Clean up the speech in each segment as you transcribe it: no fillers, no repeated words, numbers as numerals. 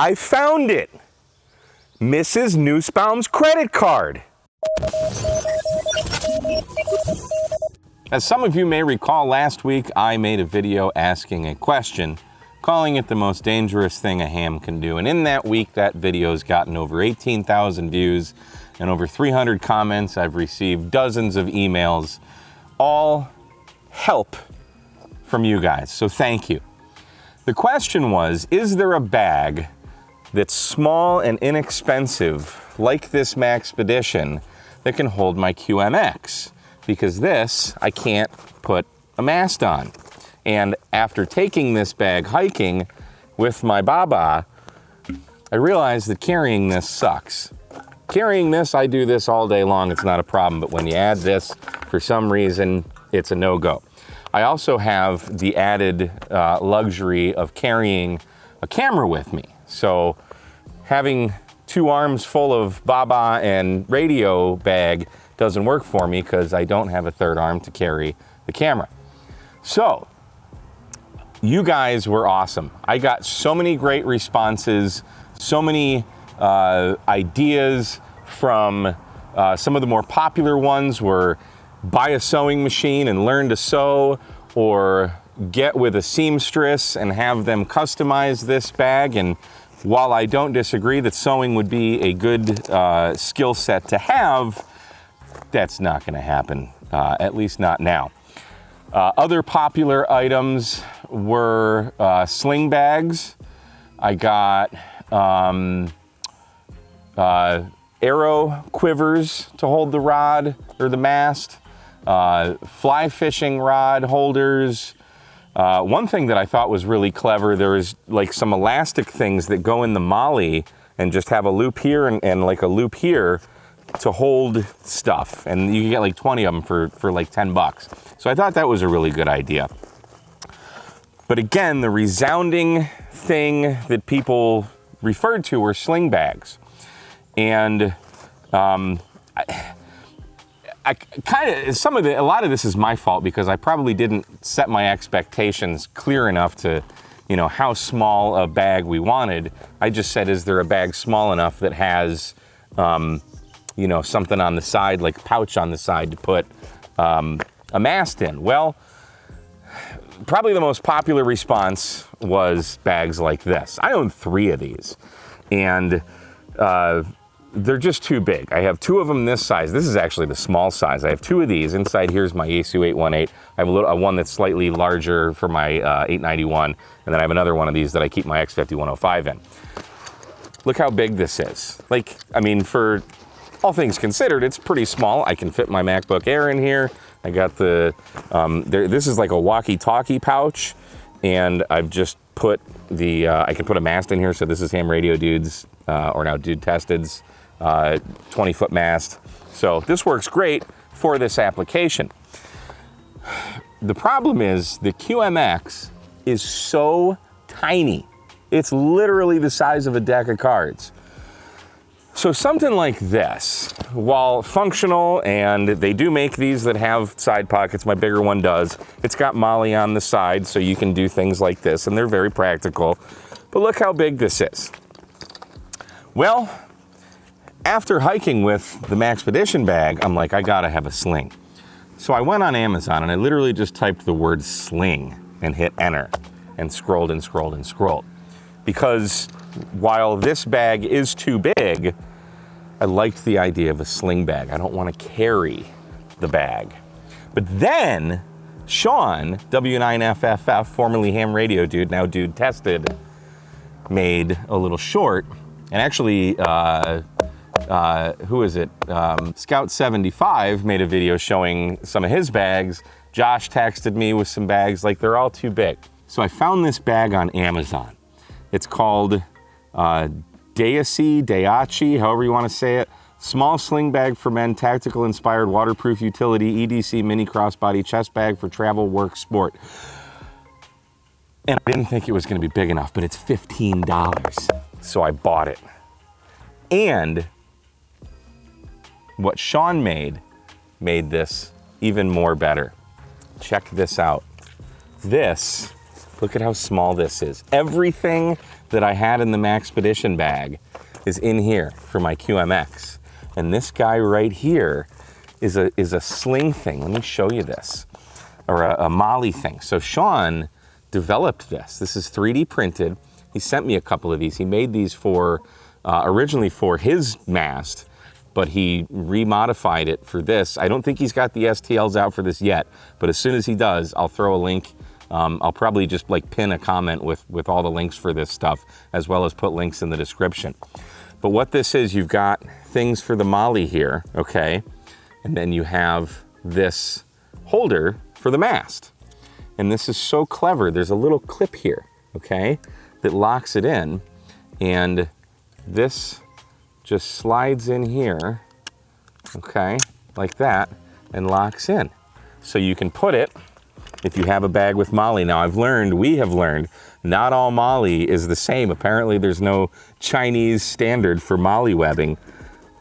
I found it. Mrs. Nussbaum's credit card. As some of you may recall, last week I made a video asking a question, calling it the most dangerous thing a ham can do. And in that week, that video's gotten over 18,000 views and over 300 comments. I've received dozens of emails, all help from you guys, so thank you. The question was, is there a bag that's small and inexpensive, like this Maxpedition, that can hold my QMX? Because this, I can't put a mast on. And after taking this bag hiking with my Baba, I realized that carrying this sucks. Carrying this, I do this all day long, it's not a problem, but when you add this, for some reason, it's a no-go. I also have the added luxury of carrying a camera with me. So having 2 arms full of Baba and radio bag doesn't work for me because I don't have a 3rd arm to carry the camera. So you guys were awesome. I got so many great responses, so many ideas from some of the more popular ones were buy a sewing machine and learn to sew, or get with a seamstress and have them customize this bag. And while I don't disagree that sewing would be a good skill set to have, that's not going to happen, at least not now. Other popular items were sling bags. I got arrow quivers to hold the rod or the mast, fly fishing rod holders. One thing that I thought was really clever, there was like some elastic things that go in the molly and just have a loop here and like a loop here to hold stuff. And you can get like 20 of them for like 10 bucks. So I thought that was a really good idea. But again, the resounding thing that people referred to were sling bags. And I kind of, a lot of this is my fault because I probably didn't set my expectations clear enough to, you know, how small a bag we wanted. I just said, is there a bag small enough that has, you know, something on the side, like a pouch on the side to put a mast in? Well, probably the most popular response was bags like this. I own 3 of these, and they're just too big. I have 2 of them this size. This is actually the small size. I have 2 of these. Inside here's my Yaesu 818. I have a one that's slightly larger for my 891, and then I have another one of these that I keep my X50 105 in. Look how big this is. Like, I mean, for all things considered, it's pretty small. I can fit my MacBook Air in here. I got the, this is like a walkie-talkie pouch, and I've just put the, I can put a mast in here. So this is Ham Radio Dude's, or now Dude Tested's 20-foot mast. So this works great for this application. The problem is the QMX is so tiny. It's literally the size of a deck of cards. So something like this, while functional, and they do make these that have side pockets, my bigger one does, it's got molly on the side so you can do things like this, and they're very practical. But look how big this is. Well, after hiking with the Maxpedition bag, I'm like, I gotta have a sling. So I went on Amazon and I literally just typed the word sling and hit enter and scrolled and scrolled and scrolled. Because while this bag is too big, I liked the idea of a sling bag. I don't want to carry the bag. But then Sean, W9FFF, formerly Ham Radio Dude, now Dude Tested, made a little short. And actually, who is it? Scout75 made a video showing some of his bags. Josh texted me with some bags, like they're all too big. So I found this bag on Amazon. It's called Daiachi, however you want to say it. Small sling bag for men, tactical inspired waterproof utility, EDC mini crossbody chest bag for travel, work, sport. And I didn't think it was going to be big enough, but it's $15. So I bought it. And what Sean made this even more better. Check this out. This, look at how small this is. Everything that I had in the Maxpedition bag is in here for my QMX. And this guy right here is a Sling thing. Let me show you this, or a Molly thing. So Sean developed this. This is 3D printed. He sent me a couple of these. He made these for, originally for his Mast, but he remodified it for this. I don't think he's got the STLs out for this yet, but as soon as he does, I'll throw a link. I'll probably just like pin a comment with all the links for this stuff, as well as put links in the description. But what this is, you've got things for the Molly here, okay? And then you have this holder for the Mast. And this is so clever. There's a little clip here, okay, that locks it in. And this just slides in here, okay, like that, and locks in. So you can put it, if you have a bag with Molly. Now we have learned, not all Molly is the same. Apparently there's no Chinese standard for Molly webbing,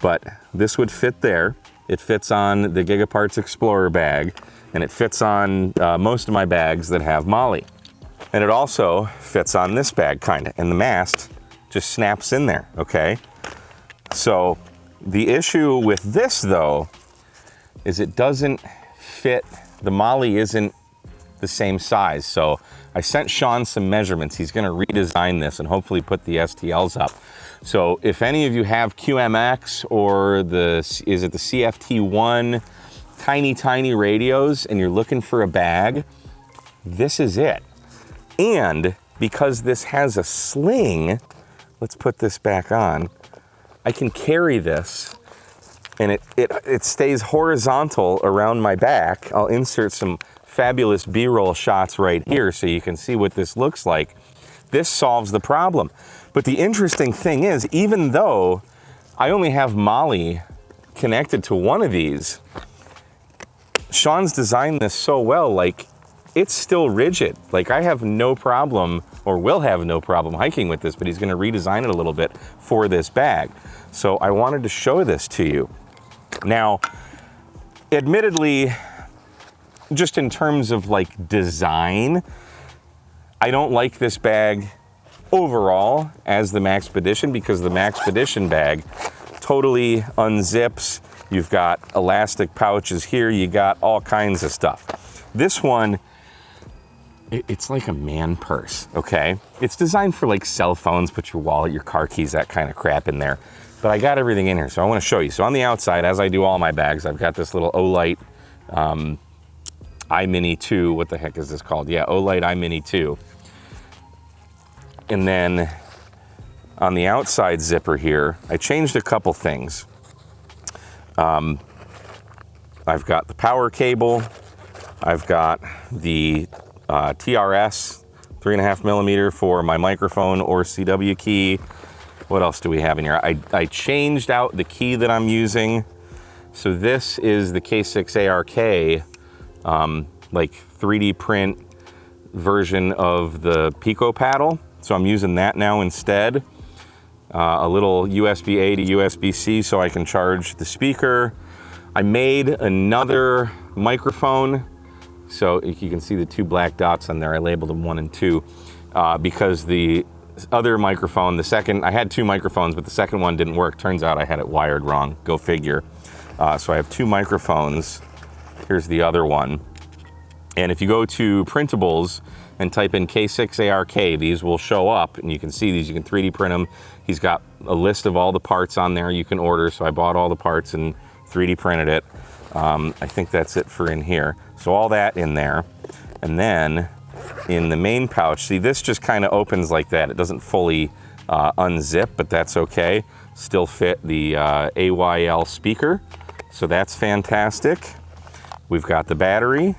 but this would fit there. It fits on the Gigaparts Explorer bag, and it fits on most of my bags that have Molly. And it also fits on this bag, kinda, and the Mast just snaps in there, okay? So the issue with this though, is it doesn't fit, the Molly isn't the same size. So I sent Sean some measurements. He's gonna redesign this and hopefully put the STLs up. So if any of you have QMX or is it the CFT1 tiny radios and you're looking for a bag, this is it. And because this has a sling, let's put this back on, I can carry this and it stays horizontal around my back. I'll insert some fabulous B-roll shots right here so you can see what this looks like. This solves the problem. But the interesting thing is, even though I only have Molly connected to one of these, Sean's designed this so well, like it's still rigid. Like I have no problem, or will have no problem hiking with this, but he's gonna redesign it a little bit for this bag. So I wanted to show this to you. Now, admittedly, just in terms of like design, I don't like this bag overall as the Maxpedition, because the Maxpedition bag totally unzips. You've got elastic pouches here, you got all kinds of stuff. This one, it's like a man purse, okay? It's designed for like cell phones, put your wallet, your car keys, that kind of crap in there. But I got everything in here, so I wanna show you. So on the outside, as I do all my bags, I've got this little Olight iMini 2, what the heck is this called? Yeah, Olight iMini 2. And then on the outside zipper here, I changed a couple things. I've got the power cable. I've got the TRS 3.5 millimeter for my microphone or CW key. What else do we have in here? I changed out the key that I'm using. So this is the K6ARK, like 3D print version of the Pico paddle. So I'm using that now instead. A little USB-A to USB-C so I can charge the speaker. I made another microphone. So you can see the two black dots on there. I labeled them 1 and 2 because the other microphone, the second, I had two microphones, but the second one didn't work. Turns out I had it wired wrong, go figure. So I have two microphones. Here's the other one. And if you go to printables and type in K6ARK, these will show up and you can see these, you can 3D print them. He's got a list of all the parts on there you can order. So I bought all the parts and 3D printed it. I think that's it for in here. So all that in there. And then in the main pouch, see this just kind of opens like that. It doesn't fully unzip, but that's okay. Still fit the AYL speaker. So that's fantastic. We've got the battery.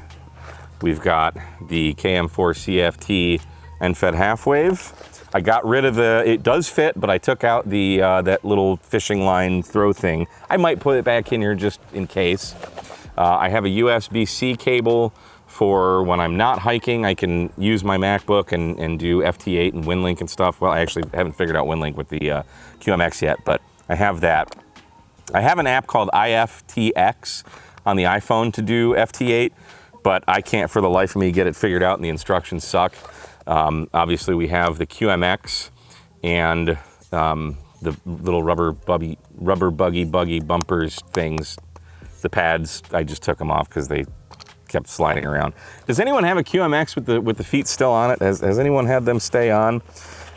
We've got the KM4 CFT NFED half wave. I got rid of it does fit, but I took out the that little fishing line throw thing. I might put it back in here just in case. I have a USB-C cable for when I'm not hiking. I can use my MacBook and do FT8 and WinLink and stuff. Well, I actually haven't figured out WinLink with the QMX yet, but I have that. I have an app called IFTX on the iPhone to do FT8, but I can't for the life of me get it figured out and the instructions suck. Obviously we have the QMX and the little rubber buggy bumpers things, the pads, I just took them off because they kept sliding around. Does anyone have a QMX with the feet still on it? Has anyone had them stay on?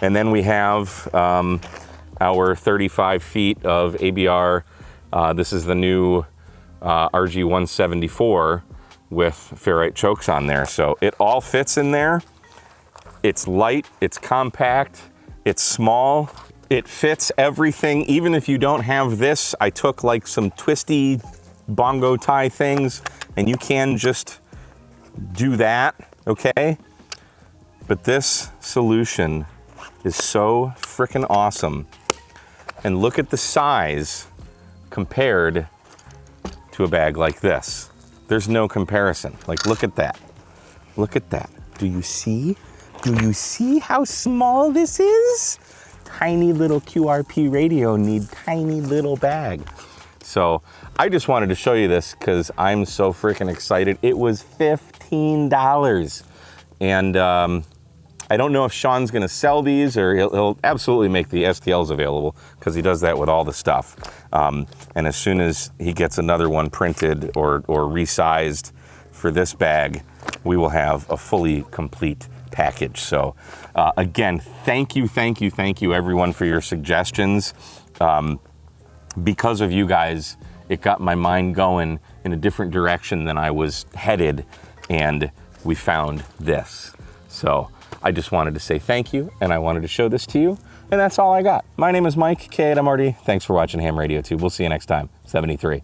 And then we have our 35 feet of ABR. This is the new RG174 with ferrite chokes on there. So it all fits in there. It's light, it's compact, it's small, it fits everything. Even if you don't have this, I took like some twisty bongo tie things and you can just do that, okay? But this solution is so freaking awesome. And look at the size compared to a bag like this. There's no comparison. Like, look at that. Look at that. Do you see? Do you see how small this is? Tiny little QRP radio need tiny little bag. So I just wanted to show you this because I'm so freaking excited. It was $15. And I don't know if Sean's gonna sell these, or he'll absolutely make the STLs available because he does that with all the stuff. And as soon as he gets another one printed or resized for this bag, we will have a fully complete package. So again, thank you everyone for your suggestions. Because of you guys, it got my mind going in a different direction than I was headed, and we found this. So I just wanted to say thank you, and I wanted to show this to you, and that's all I got. My name is Mike, K8MRD. Thanks for watching Ham Radio Tube. We'll see you next time. 73.